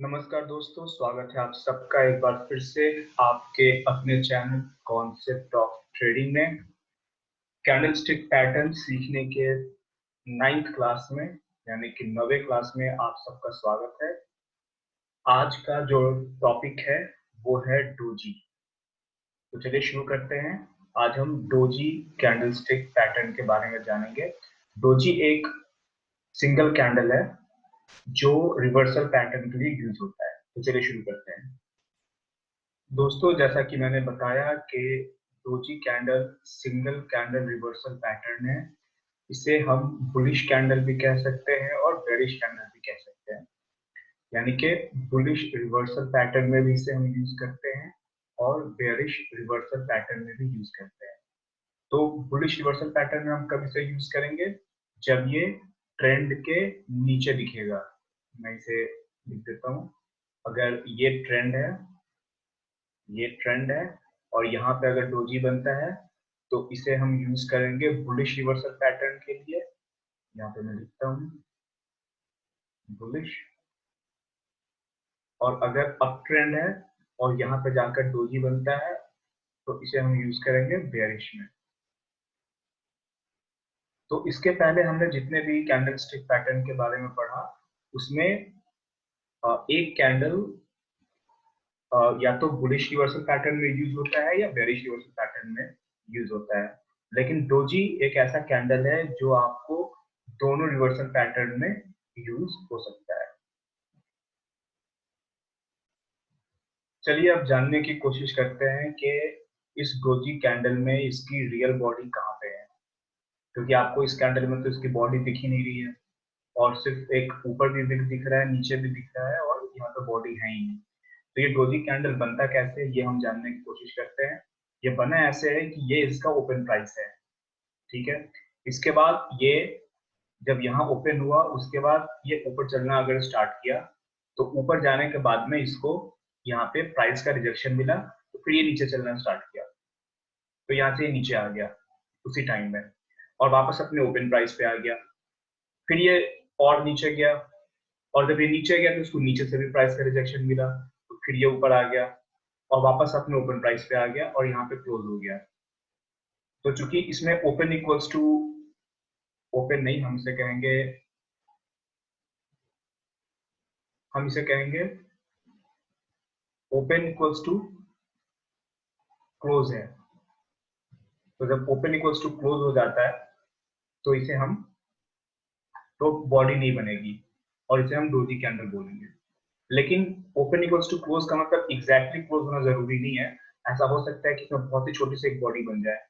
नमस्कार दोस्तों, स्वागत है आप सबका एक बार फिर से आपके अपने चैनल कॉन्सेप्ट ऑफ ट्रेडिंग में। कैंडलस्टिक पैटर्न सीखने के 9th क्लास में यानी कि 9वें क्लास में आप सबका स्वागत है। आज का जो टॉपिक है वो है डोजी। तो चलिए शुरू करते हैं। आज हम डोजी कैंडलस्टिक पैटर्न के बारे में जानेंगे। डोजी एक सिंगल कैंडल है जो रिवर्सल पैटर्न के लिए यूज होता है। तो चलिए शुरू करते हैं। दोस्तों, जैसा कि मैंने बताया कि doji candle single candle reversal pattern है। इसे हम बुलिश कैंडल भी कह सकते हैं और बेरिश कैंडल भी कह सकते हैं। यानी कि बुलिश रिवर्सल पैटर्न में भी इसे हम यूज करते हैं और बेरिश रिवर्सल पैटर्न में भी यूज करते हैं। तो बुलिश रिवर्सल पैटर्न में हम कब इसे यूज करेंगे? जब ये ट्रेंड के नीचे दिखेगा। मैं इसे लिख देता हूँ। अगर ये ट्रेंड है और यहाँ पे अगर डोजी बनता है तो इसे हम यूज करेंगे बुलिश रिवर्सल पैटर्न के लिए। यहाँ पे मैं लिखता हूँ बुलिश। और अगर अप ट्रेंड है और यहाँ पे जाकर डोजी बनता है तो इसे हम यूज करेंगे बेयरिश में। तो इसके पहले हमने जितने भी कैंडलस्टिक पैटर्न के बारे में पढ़ा उसमें एक कैंडल या तो बुलिश रिवर्सल पैटर्न में यूज होता है या बेरिश रिवर्सल पैटर्न में यूज होता है। लेकिन डोजी एक ऐसा कैंडल है जो आपको दोनों रिवर्सल पैटर्न में यूज हो सकता है। चलिए अब जानने की कोशिश करते हैं कि इस डोजी कैंडल में इसकी रियल बॉडी कहाँ पे है, क्योंकि आपको इस कैंडल में तो इसकी बॉडी दिख ही नहीं रही है और सिर्फ एक ऊपर भी दिख रहा है, नीचे भी दिख रहा है और यहाँ पे बॉडी है ही नहीं। तो ये डोजी कैंडल बनता कैसे है ये हम जानने की कोशिश करते हैं। ये बना ऐसे है कि ये इसका ओपन प्राइस है, ठीक है। इसके बाद ये जब यहाँ ओपन हुआ उसके बाद ये ऊपर चलना अगर स्टार्ट किया तो ऊपर जाने के बाद में इसको यहाँ पे प्राइस का रिजेक्शन मिला तो फिर ये नीचे चलना स्टार्ट किया। तो यहाँ से ये नीचे आ गया उसी टाइम में और वापस अपने ओपन प्राइस पे आ गया। फिर ये और नीचे गया और जब ये नीचे गया तो उसको नीचे से भी प्राइस का रिजेक्शन मिला तो फिर ये ऊपर आ गया और वापस अपने ओपन प्राइस पे आ गया और यहाँ पे क्लोज हो गया। तो चूंकि इसमें ओपन इक्वल्स टू ओपन नहीं, हम इसे कहेंगे ओपन इक्वल्स टू क्लोज है। तो जब ओपन इक्वल्स टू क्लोज हो जाता है तो इसे हम तो बॉडी नहीं बनेगी और इसे हम डोजी कैंडल बोलेंगे। लेकिन ओपन इक्वल्स टू क्लोज का मतलब एग्जैक्टली क्लोज होना जरूरी नहीं है। ऐसा हो सकता है कि इसमें बहुत ही छोटी सी एक बॉडी बन जाए।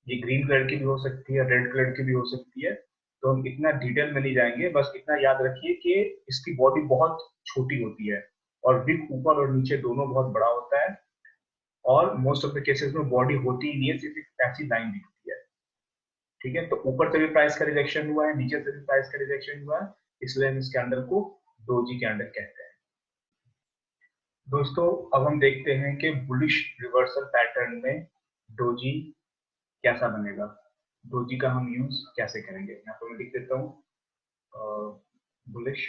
ये ग्रीन कलर की भी हो सकती है, रेड कलर की भी हो सकती है। तो हम इतना डिटेल में नहीं जाएंगे, बस इतना याद रखिए कि इसकी बॉडी बहुत छोटी होती है और विक ऊपर और नीचे दोनों बहुत बड़ा होता है और मोस्ट ऑफ द केसेस में बॉडी होती ही नहीं है, सिर्फ एक ऐसी लाइन दिखती है, ठीक है। तो ऊपर से भी प्राइस का रिजेक्शन हुआ है, नीचे से भी प्राइस का रिजेक्शन हुआ है, इसलिए हम इस कैंडल को डोजी कैंडल कहते हैं। दोस्तों, अब हम देखते हैं कि बुलिश रिवर्सल पैटर्न में डोजी कैसा बनेगा, डोजी का हम यूज कैसे करेंगे। यहाँ पर मैं लिख देता हूँ बुलिश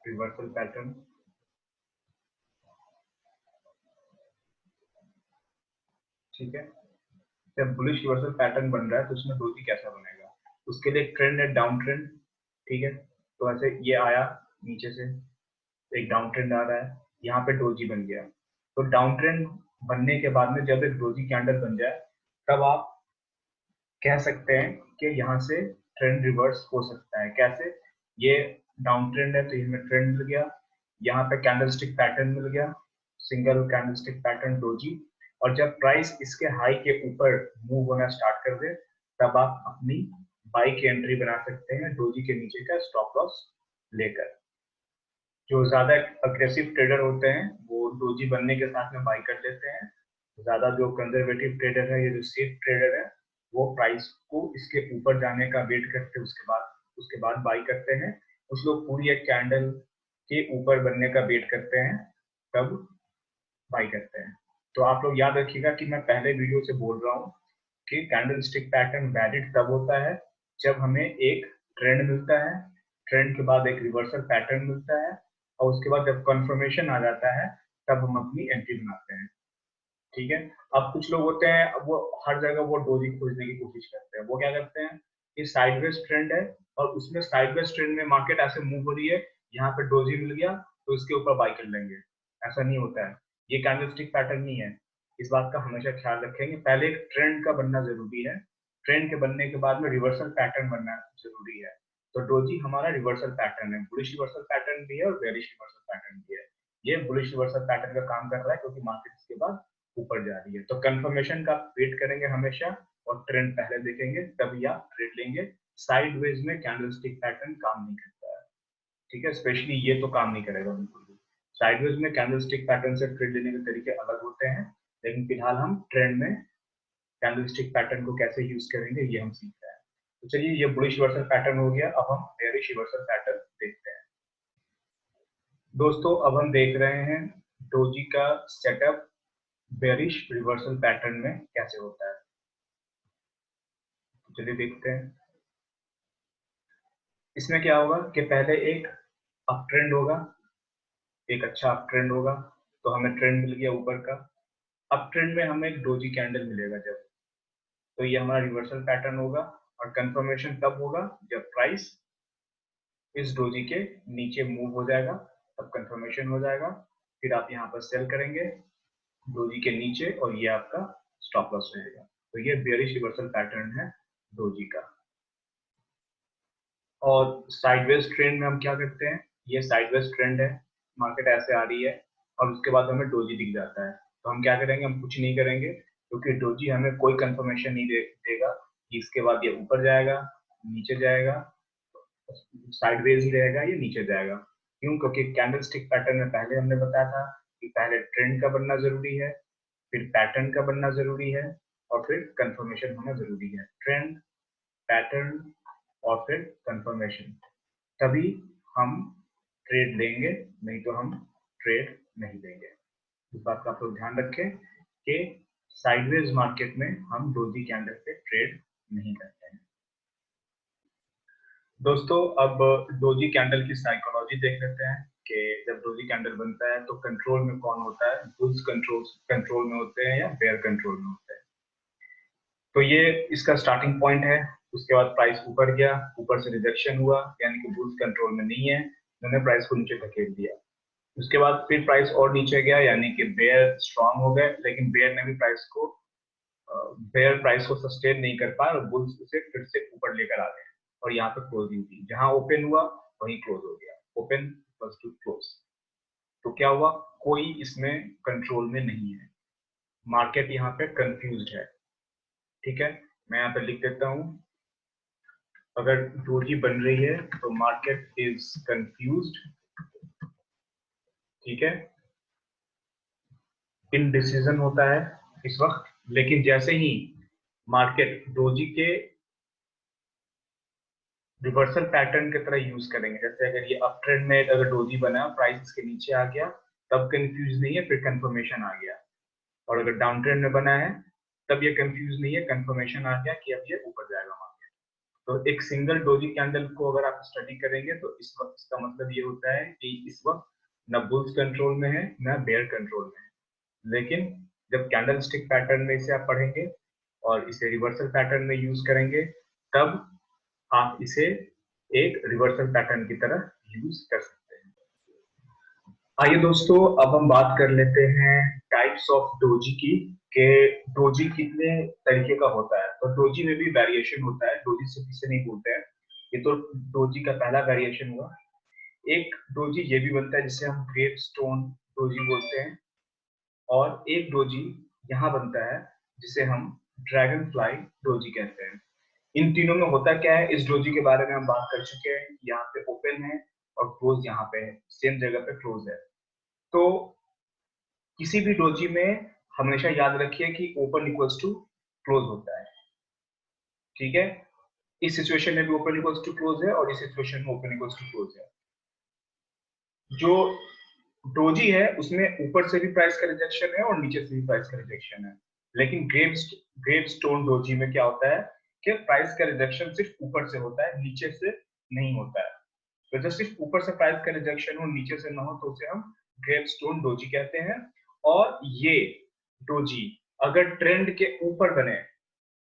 रिवर्सल पैटर्न, ठीक है। जब बुलिश रिवर्सल पैटर्न बन रहा है तो उसमें डोजी कैसा बनेगा, उसके लिए एक ट्रेंड है डाउन ट्रेंड, ठीक है। तो ऐसे ये आया नीचे से, एक डाउन ट्रेंड आ रहा है, यहाँ पे डोजी बन गया। तो डाउन ट्रेंड बनने के बाद में जब एक डोजी कैंडल बन जाए तब आप कह सकते हैं कि यहाँ से ट्रेंड रिवर्स हो सकता है। कैसे? ये डाउन ट्रेंड है तो इसमें ट्रेंड मिल गया, यहाँ पे कैंडलस्टिक पैटर्न मिल गया, सिंगल कैंडलस्टिक पैटर्न डोजी। और जब प्राइस इसके हाई के ऊपर मूव होना स्टार्ट कर दे तब आप अपनी बाई की एंट्री बना सकते हैं डोजी के नीचे का स्टॉप लॉस लेकर। जो ज्यादा अग्रेसिव ट्रेडर होते हैं वो डोजी बनने के साथ में बाई कर लेते हैं। ज्यादा जो कंजर्वेटिव ट्रेडर है, ये जो सेफ ट्रेडर है, वो प्राइस को इसके ऊपर जाने का वेट करते हैं, उसके बाद बाई करते हैं। कुछ लोग पूरी एक कैंडल के ऊपर बनने का वेट करते हैं तब बाई करते हैं। तो आप लोग याद रखिएगा कि मैं पहले वीडियो से बोल रहा हूँ कि कैंडल स्टिक पैटर्न वैलिड तब होता है जब हमें एक ट्रेंड मिलता है ट्रेंड के बाद एक रिवर्सल पैटर्न मिलता है, और उसके बाद जब कंफर्मेशन आ जाता है तब हम अपनी एंट्री बनाते हैं। ठीक है। अब कुछ लोग होते हैं, अब वो हर जगह वो डोजी खोजने की कोशिश करते हैं। वो क्या करते हैं कि साइडवेज ट्रेंड है और उसमें साइडवेज ट्रेंड में मार्केट ऐसे मूव हो रही है, यहाँ पे डोजी मिल गया तो इसके ऊपर बाई कर लेंगे। ऐसा नहीं होता है, ये कैंडलस्टिक पैटर्न नहीं है। इस बात का हमेशा ख्याल रखेंगे, पहले एक ट्रेंड का बनना जरूरी है, ट्रेंड के बनने के बाद में रिवर्सल पैटर्न बनना जरूरी है। तो डोजी हमारा रिवर्सल पैटर्न है, बुलिश रिवर्सल पैटर्न भी है और बेरिश रिवर्सल पैटर्न भी है। ये बुलिश रिवर्सल पैटर्न का काम कर रहा है क्योंकि मार्केट इसके बाद ऊपर जा रही है। तो कंफर्मेशन का वेट करेंगे हमेशा और ट्रेंड पहले देखेंगे तभी आप ट्रेड लेंगे। साइडवेज में कैंडलस्टिक पैटर्न काम नहीं करता है। ठीक है, स्पेशली ये तो काम नहीं करेगा बिल्कुल भी। साइडवेज में कैंडलस्टिक पैटर्न से ट्रेड लेने के तरीके अलग होते हैं, लेकिन फिलहाल हम ट्रेंड में कैंडलस्टिक पैटर्न को कैसे यूज करेंगे ये हम सीख रहे हैं। तो चलिए, ये बुलिश रिवर्सल पैटर्न हो गया, अब हम बेरिश रिवर्सल पैटर्न देखते हैं। दोस्तों, अब हम देख रहे हैं डोजी का सेटअप बेरिश रिवर्सल पैटर्न में कैसे होता है। चलिए देखते हैं। इसमें क्या होगा कि पहले एक अप ट्रेंड होगा, एक अच्छा अप ट्रेंड होगा, तो हमें ट्रेंड मिल गया ऊपर का। अप ट्रेंड में हमें एक डोजी कैंडल मिलेगा जब, तो ये हमारा रिवर्सल पैटर्न होगा। और कंफर्मेशन तब होगा जब प्राइस इस डोजी के नीचे मूव हो जाएगा, तब कंफर्मेशन हो जाएगा। फिर आप यहाँ पर सेल करेंगे डोजी के नीचे और ये आपका स्टॉप लॉस रहेगा। तो ये बेयरिश रिवर्सल पैटर्न है डोजी का। और साइडवेज ट्रेंड में हम क्या करते हैं, ये साइडवेज ट्रेंड है, मार्केट ऐसे आ रही है और उसके बाद हमें डोजी दिख जाता है, तो हम क्या करेंगे, हम कुछ नहीं करेंगे क्योंकि डोजी हमें कोई कंफर्मेशन नहीं देगा कि इसके बाद ये ऊपर जाएगा, नीचे जाएगा, साइडवेज ही रहेगा, ये नीचे जाएगा। क्यों? क्योंकि कैंडलस्टिक पैटर्न में पहले हमने बताया था कि पहले ट्रेंड का बनना जरूरी है, फिर पैटर्न का बनना जरूरी है, और फिर कंफर्मेशन होना जरूरी है। ट्रेंड, पैटर्न और फिर कंफर्मेशन, तभी हम ट्रेड लेंगे, नहीं तो हम ट्रेड नहीं लेंगे। इस बात का आप लोग ध्यान रखें कि साइडवेज मार्केट में हम डोजी कैंडल पे ट्रेड नहीं करते हैं। दोस्तों, अब डोजी कैंडल की साइकोलॉजी देख लेते हैं कि जब डोजी कैंडल बनता है तो कंट्रोल में कौन होता है, बुल्स कंट्रोल में होते हैं या बेयर कंट्रोल में होते हैं। तो ये इसका स्टार्टिंग पॉइंट है। उसके बाद प्राइस ऊपर गया, ऊपर से रिजेक्शन हुआ, यानी कि बुल्स कंट्रोल में नहीं है, उन्होंने प्राइस को नीचे धकेल दिया। उसके बाद फिर प्राइस और नीचे गया, यानी कि बेयर स्ट्रांग हो गए, लेकिन बेयर ने भी प्राइस को सस्टेन नहीं कर पाया और बुल्स उसे फिर से ऊपर लेकर आ गए और यहाँ पे क्लोजिंग थी, जहां ओपन हुआ वहीं क्लोज हो गया, ओपन प्लस टू क्लोज। तो क्या हुआ, कोई इसमें कंट्रोल में नहीं है, मार्केट यहाँ पे कंफ्यूज्ड है। ठीक है, मैं यहाँ पे लिख देता हूँ, अगर डोजी बन रही है तो मार्केट इज कंफ्यूज्ड। ठीक है, इनडिसीजन होता है इस वक्त। लेकिन जैसे ही मार्केट डोजी के रिवर्सल पैटर्न की तरह यूज करेंगे, जैसे अगर ये अप ट्रेंड में अगर डोजी बना, प्राइस इसके नीचे आ गया, तब कंफ्यूज नहीं है, फिर कंफर्मेशन आ गया। और अगर डाउन ट्रेंड में बना है तब ये कंफ्यूज नहीं है, कंफर्मेशन आ गया कि अब ये ऊपर जाएगा मार्केट। तो एक सिंगल डोजी कैंडल को अगर आप स्टडी करेंगे तो इस वक्त इसका मतलब ये होता है कि इस वक्त न बुल्स कंट्रोल में है न बेयर कंट्रोल में है। लेकिन जब कैंडल स्टिक पैटर्न में इसे आप पढ़ेंगे और इसे रिवर्सल पैटर्न में यूज करेंगे, तब आप इसे एक रिवर्सल पैटर्न की तरह यूज कर सकते हैं। आइए दोस्तों, अब हम बात कर लेते हैं टाइप्स ऑफ डोजी की, कि डोजी कितने तरीके का होता है। तो डोजी में भी वेरिएशन होता है, डोजी से किसे नहीं बोलते हैं। ये तो डोजी का पहला वेरिएशन हुआ। एक डोजी ये भी बनता है जिसे हम ग्रेप स्टोन डोजी बोलते हैं, और एक डोजी यहाँ बनता है जिसे हम ड्रैगन फ्लाई डोजी कहते हैं। इन तीनों में होता क्या है, इस डोजी के बारे में हम बात कर चुके हैं। यहाँ पे ओपन है और क्लोज यहाँ पे है, सेम जगह पे क्लोज है। तो किसी भी डोजी में हमेशा याद रखिए कि ओपन इक्वल्स टू क्लोज होता है। ठीक है, इस सिचुएशन में भी ओपन इक्वल्स टू क्लोज है और इस सिचुएशन में ओपन इक्वल्स टू क्लोज है। जो डोजी है उसमें ऊपर से भी प्राइस का रिजेक्शन है और नीचे से भी प्राइस का रिजेक्शन है। लेकिन ग्रेप स्टोन डोजी में क्या होता है कि प्राइस का रिजेक्शन सिर्फ ऊपर से होता है, नीचे से नहीं होता है। तो जब सिर्फ ऊपर से प्राइस का रिजेक्शन हो, नीचे से ना हो, तो उसे हम ग्रेपस्टोन डोजी कहते हैं। और ये डोजी अगर ट्रेंड के ऊपर बने,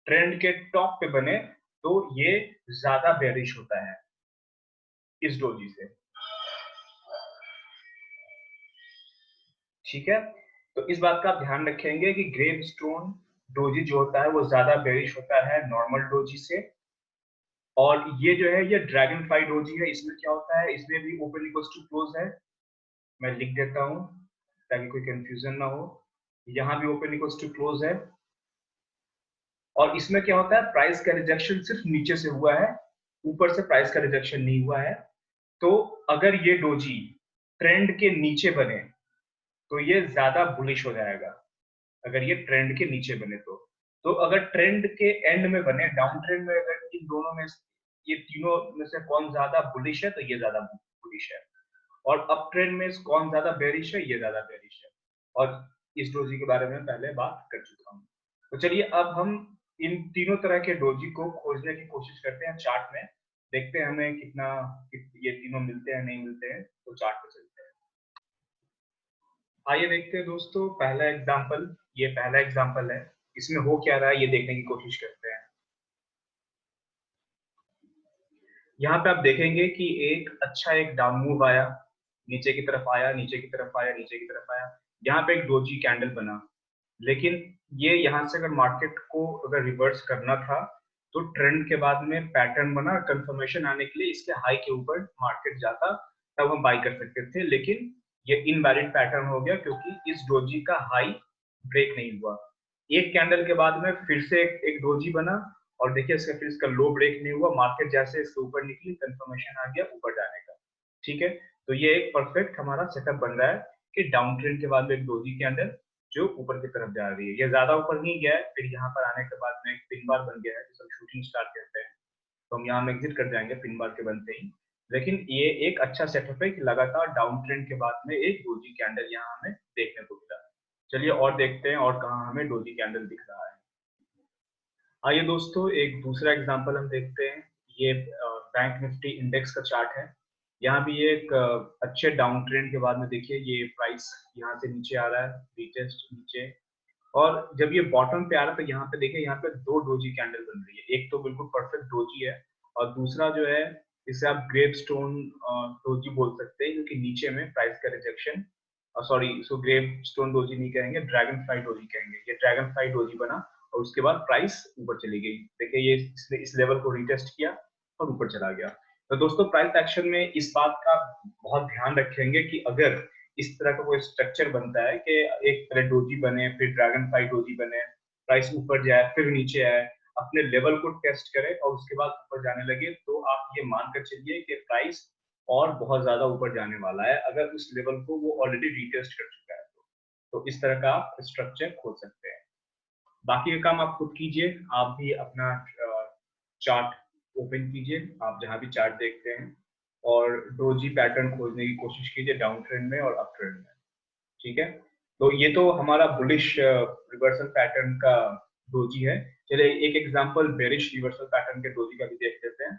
ट्रेंड के टॉप पे बने, तो ये ज्यादा बेरिश होता है इस डोजी से। ठीक है, तो इस बात का आप ध्यान रखेंगे कि ग्रेपस्टोन डोजी जो होता है वो ज्यादा बेरिश होता है नॉर्मल डोजी से। और ये जो है ये ड्रैगन फ्लाई डोजी है, इसमें क्या होता है, इसमें भी ओपन इक्वल्स टू क्लोज है। मैं लिख देता हूं ताकि कोई कंफ्यूजन ना हो। यहाँ भी ओपन इक्वल्स टू क्लोज है। और इसमें क्या होता है, प्राइस का रिजेक्शन सिर्फ नीचे से हुआ है, ऊपर से प्राइस का रिजेक्शन नहीं हुआ है। तो अगर ये डोजी ट्रेंड के नीचे बने तो ये ज्यादा बुलिश हो जाएगा, अगर ये ट्रेंड के नीचे बने तो अगर ट्रेंड के एंड में बने, डाउन ट्रेंड में, अगर इन दोनों में, ये तीनों में से कौन ज्यादा बुलिश है, तो ये ज्यादा बुलिश है। और अप ट्रेंड में कौन ज्यादा बेरिश है, ये ज्यादा बेरिश है। और इस डोजी के बारे में पहले बात कर चुका हूँ। तो चलिए अब हम इन तीनों तरह के डोजी को खोजने की कोशिश करते हैं चार्ट में, देखते हैं हमें ये तीनों मिलते हैं नहीं मिलते हैं, तो चार्ट पे चलते हैं। आइए देखते हैं दोस्तों, पहला एग्जाम्पल है, इसमें हो क्या रहा है ये देखने की कोशिश करते हैं। यहाँ पे आप देखेंगे कि एक डाउन मूव आया, नीचे की तरफ आया, नीचे की तरफ आया, नीचे की तरफ आया। यहाँ पे एक डोजी कैंडल बना, लेकिन ये यहाँ से अगर मार्केट को अगर रिवर्स करना था, तो ट्रेंड के बाद में पैटर्न बना, कंफर्मेशन आने के लिए इसके हाई के ऊपर मार्केट जाता, तब हम बाई कर सकते थे। लेकिन ये इनवैलिड पैटर्न हो गया क्योंकि इस डोजी का हाई ब्रेक नहीं हुआ। एक कैंडल के बाद में फिर से एक डोजी बना, और देखिए इसका फिर इसका लो ब्रेक नहीं हुआ, मार्केट जैसे इसके ऊपर निकली, कंफर्मेशन आ गया ऊपर जाने का। ठीक है, तो ये एक परफेक्ट हमारा सेटअप बन रहा है कि डाउन ट्रेंड के बाद में एक डोजी कैंडल जो ऊपर की तरफ जा रही है, ये ज्यादा ऊपर नहीं गया है, फिर यहाँ पर आने के बाद में एक पिन बार बन गया है जिसे हम शूटिंग स्टार कहते हैं। तो हम यहाँ में एग्जिट कर जाएंगे पिन बार के बनते ही। लेकिन ये एक अच्छा सेटअप है कि लगातार डाउन ट्रेंड के बाद में एक डोजी कैंडल यहाँ हमें देखने को मिला। चलिए और देखते हैं और कहाँ हमें डोजी कैंडल दिख रहा है। आइए दोस्तों एक दूसरा एग्जांपल हम देखते हैं। ये बैंक निफ्टी इंडेक्स का चार्ट है। यहाँ भी एक अच्छे डाउन ट्रेंड के बाद में देखिए ये प्राइस यहाँ से नीचे आ रहा है, रीटेस्ट नीचे। और जब ये बॉटम पे आ रहा है तो यहाँ पे देखिए, यहाँ पे दो डोजी कैंडल बन रही है, एक तो बिल्कुल परफेक्ट डोजी है, और दूसरा जो है इसे आप ग्रेप स्टोन डोजी बोल सकते हैं, क्योंकि नीचे में प्राइस का रिजेक्शन, सॉरी इसको ग्रेप स्टोन डोजी नहीं कहेंगे, ड्रैगन फ्लाई डोजी कहेंगे। ये ड्रैगन फ्लाई डोजी बना और उसके बाद प्राइस ऊपर चली गई। देखिए ये इसने इस लेवल को रिटेस्ट किया और ऊपर चला गया। तो दोस्तों प्राइस एक्शन में इस बात का बहुत ध्यान रखेंगे कि अगर इस तरह का कोई स्ट्रक्चर बनता है कि एक तरह डोजी बने, फिर ड्रैगन फ्लाई डोजी बने, प्राइस ऊपर जाए फिर नीचे आए, अपने लेवल को टेस्ट करे और उसके बाद ऊपर जाने लगे, तो आप ये मानकर चलिए कि प्राइस और बहुत ज्यादा ऊपर जाने वाला है, अगर उस लेवल को वो ऑलरेडी रिटेस्ट कर चुका है तो इस तरह का आप स्ट्रक्चर खोल सकते हैं। बाकी का काम आप खुद कीजिए, आप भी अपना चार्ट ओपन कीजिए, आप जहां भी चार्ट देखते हैं, और डोजी पैटर्न खोजने की कोशिश कीजिए डाउन ट्रेंड में और अप ट्रेंड में। ठीक है, तो ये तो हमारा बुलिश रिवर्सल पैटर्न का डोजी है। चलिए एक एग्जांपल बेरिश रिवर्सल पैटर्न के डोजी का भी देख लेते हैं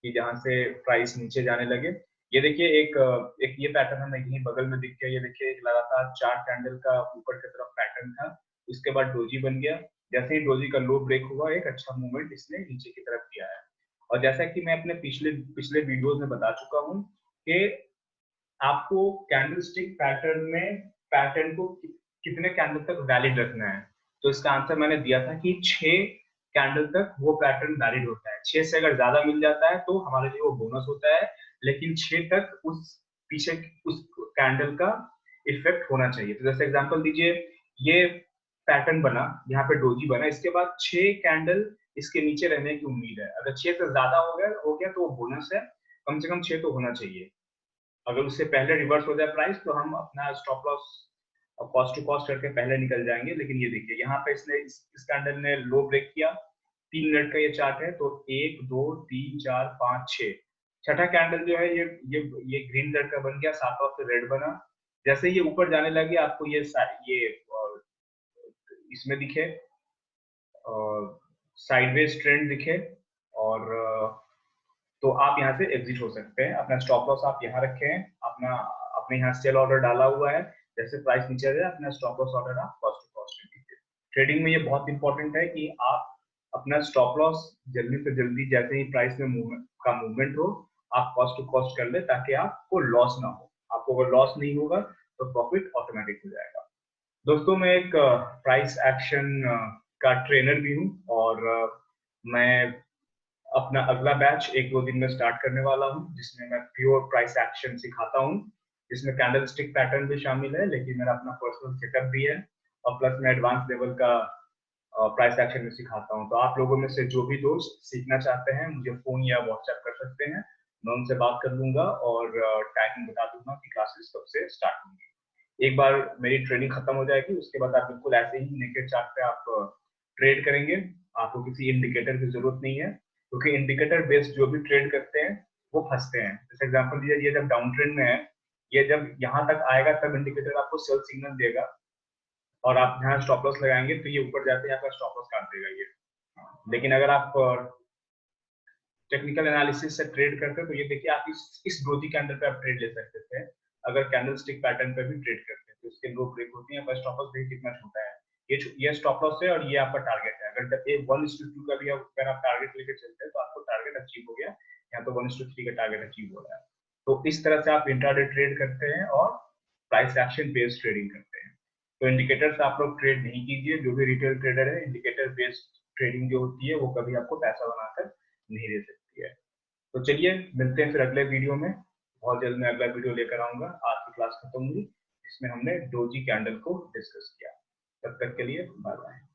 कि जहां से प्राइस नीचे जाने लगे। ये देखिए एक ये पैटर्न हमें यहीं बगल में दिख गया, ये देखिए लगातार 4 कैंडल का ऊपर की तरफ पैटर्न था, उसके बाद डोजी बन गया। जैसे ही डोजी का लो ब्रेक हुआ, एक अच्छा मूवमेंट इसने नीचे की तरफ किया है। और जैसा कि मैं अपने पिछले पिछले वीडियोस में बता चुका हूँ कि आपको कैंडलस्टिक पैटर्न में पैटर्न को कितने कैंडल तक वैलिड रखना है। तो इसका आंसर मैंने दिया था कि 6 कैंडल तक वो पैटर्न वैलिड होता है। 6 से अगर ज्यादा मिल जाता है तो हमारे लिए वो बोनस होता है, लेकिन 6 तक उस पीछे उस कैंडल का इफेक्ट होना चाहिए। तो जैसे एग्जांपल दीजिए, ये पैटर्न बना, यहाँ पे डोजी बना, इसके बाद 6 कैंडल इसके नीचे रहने की उम्मीद है। अगर 6 से ज्यादा हो गया तो वो बोनस है, कम से कम 6 तो होना चाहिए। अगर उससे पहले रिवर्स हो जाए प्राइस तो हम अपना stop loss cost to cost करके पहले निकल जाएंगे। लेकिन ये देखिए यहाँ पे इसने इस कैंडल ने लो ब्रेक किया, 3 मिनट का ये चार्ट है, तो 1 2 3 4 5 6, छठा कैंडल जो है ये ग्रीन कलर का बन गया, सातवां फिर रेड बना। जैसे ये ऊपर जाने लगे आपको ये इसमें दिखे साइडवेज ट्रेंड दिखे, और तो आप यहाँ से एग्जिट हो सकते हैं। अपना स्टॉप लॉस आप यहाँ रखे हैं, अपना अपने यहाँ सेल ऑर्डर डाला हुआ है, जैसे प्राइस नीचे जाए अपना स्टॉप लॉस ऑर्डर आप कॉस्ट टू कॉस्ट में लीजिए। ट्रेडिंग में ये बहुत इंपॉर्टेंट है कि आप अपना स्टॉप लॉस जल्दी से जल्दी जैसे ही प्राइस में मूवमेंट हो आप कॉस्ट टू कॉस्ट कर ले, ताकि आपको लॉस ना हो। आपको अगर लॉस नहीं होगा तो प्रॉफिट ऑटोमेटिक हो जाएगा। दोस्तों मैं एक प्राइस एक्शन का ट्रेनर भी हूँ, और मैं अपना अगला बैच 1-2 दिन में स्टार्ट करने वाला हूँ, जिसमें मैं प्योर प्राइस एक्शन सिखाता हूँ, जिसमें कैंडल स्टिक पैटर्न भी शामिल है, लेकिन मेरा अपना पर्सनल सेटअप भी है, और प्लस मैं एडवांस लेवल का प्राइस एक्शन में सिखाता हूँ। तो आप लोगों में से जो भी दोस्त सीखना चाहते हैं मुझे फोन या व्हाट्सएप कर सकते हैं, मैं उनसे बात कर लूंगा और टाइमिंग बता दूंगा कि क्लासेस कब से स्टार्ट होंगी। एक बार मेरी ट्रेनिंग खत्म हो जाएगी उसके बाद आप बिल्कुल ऐसे ही नेकेड चार्ट पे आप ट्रेड करेंगे, आपको किसी इंडिकेटर की जरूरत नहीं है, क्योंकि इंडिकेटर बेस्ड जो भी ट्रेड करते हैं वो फंसते हैं। जैसे एग्जांपल दीजिए, ये जब डाउन ट्रेंड में है, ये जब यहाँ तक आएगा तब इंडिकेटर आपको सेल सिग्नल देगा, और आप यहाँ स्टॉप लॉस लगाएंगे तो ये ऊपर जाते ही आपका स्टॉप लॉस काट देगा ये। लेकिन अगर आप टेक्निकल एनालिसिस से ट्रेड करते हैं तो ये देखिए आप इस डोजी कैंडल पे आप ट्रेड ले सकते थे, अगर कैंडल स्टिक पैटर्न पे भी ट्रेड करते हैं तो इसके लो ब्रेक होती है, आपका स्टॉप लॉस देखिए कितना छोटा है, ये स्टॉप लॉस है और ये आपका टारगेट है। अगर जब ये 1:2 का भी अगर आप टारगेट लेके चलते हैं तो आपको टारगेट अचीव हो गया, यहाँ तो 1:3 का टारगेट अचीव हो रहा है। तो इस तरह से आप इंट्राडे ट्रेड करते हैं और प्राइस एक्शन बेस्ड ट्रेडिंग करते हैं। तो इंडिकेटर से आप लोग ट्रेड नहीं कीजिए, जो भी रिटेल ट्रेडर है इंडिकेटर बेस्ड ट्रेडिंग जो होती है वो कभी आपको पैसा बनाकर नहीं दे सकती है। तो चलिए मिलते हैं फिर अगले वीडियो में, बहुत जल्द मैं अगला वीडियो लेकर आऊंगा। आज की क्लास खत्म हुई जिसमें हमने डोजी कैंडल को डिस्कस किया। तब तक के लिए बाय बाय।